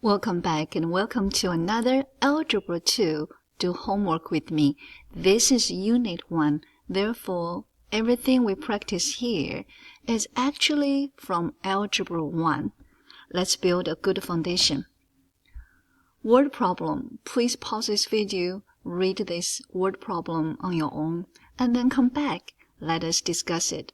Welcome back and welcome to another Algebra 2 Do Homework with me. This is Unit 1. Therefore, everything we practice here is actually from Algebra 1. Let's build a good foundation. Word problem. Please pause this video, read this word problem on your own, and then come back. Let us discuss it.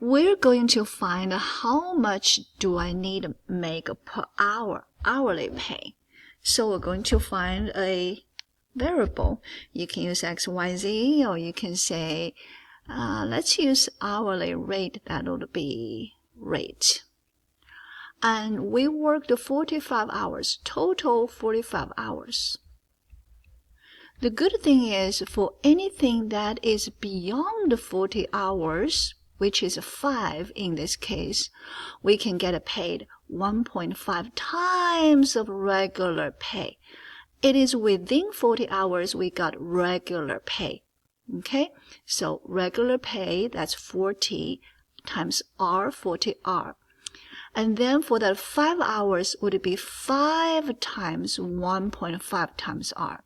We're going to find how much do I need to make per hour, hourly pay. So we're going to find a variable. You can use X, Y, Z, or you can say, let's use hourly rate. That would be rate. And we worked 45 hours, total 45 hours. The good thing is for anything that is beyond 40 hours, which is 5 in this case, we can get paid 1.5 times of regular pay. It is within 40 hours we got regular pay. Okay, so regular pay, that's 40 times R, 40R. And then for that 5 hours would be 5 times 1.5 times R.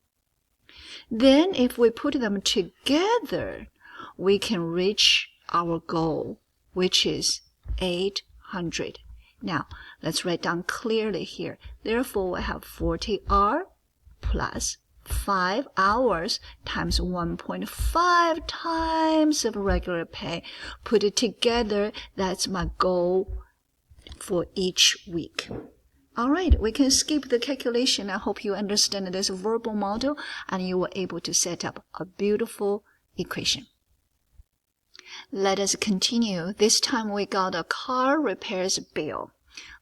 Then if we put them together, we can reach our goal, which is 800. Now, let's write down clearly here. Therefore, we have 40R plus 5 hours times 1.5 times of regular pay. Put it together, that's my goal for each week. All right, we can skip the calculation. I hope you understand this verbal model and you were able to set up a beautiful equation. Let us continue. This time we got a car repairs bill.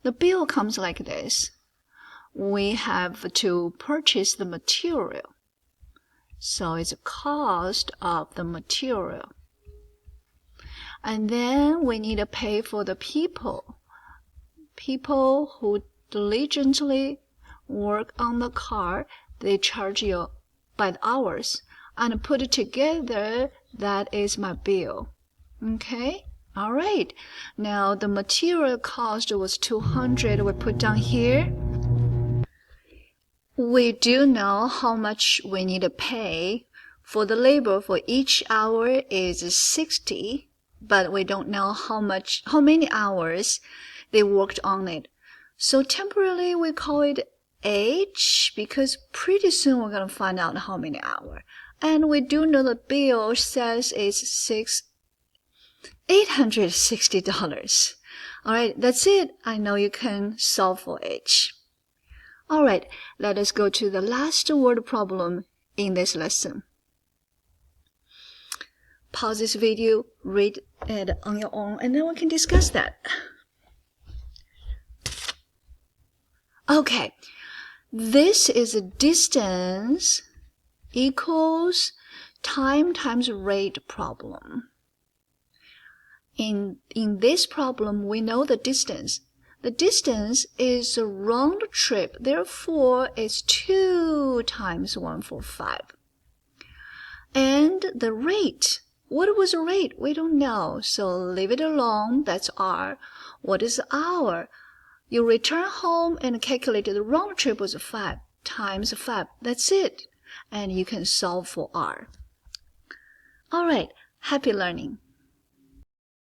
The bill comes like this. We have to purchase the material. So it's a cost of the material. And then we need to pay for the people. People who diligently work on the car, they charge you by the hours. And put it together, that is my bill. Okay, all right. Now the material cost was 200. We put down here. We do know how much we need to pay. For the labor for each hour is 60, but we don't know how many hours they worked on it. So temporarily we call it H because pretty soon we're going to find out how many hours. And we do know the bill says it's $860. All right, that's it. I know you can solve for H. All right, let us go to the last word problem in this lesson. Pause this video, read it on your own, and then we can discuss that. Okay, this is a distance equals time times rate problem. In this problem, we know the distance. The distance is a round trip, therefore it's 2 times 145. And the rate, what was the rate? We don't know, so leave it alone, that's R. What is the hour? You return home and calculate the round trip was 5 times 5. That's it. And you can solve for R. All right, happy learning.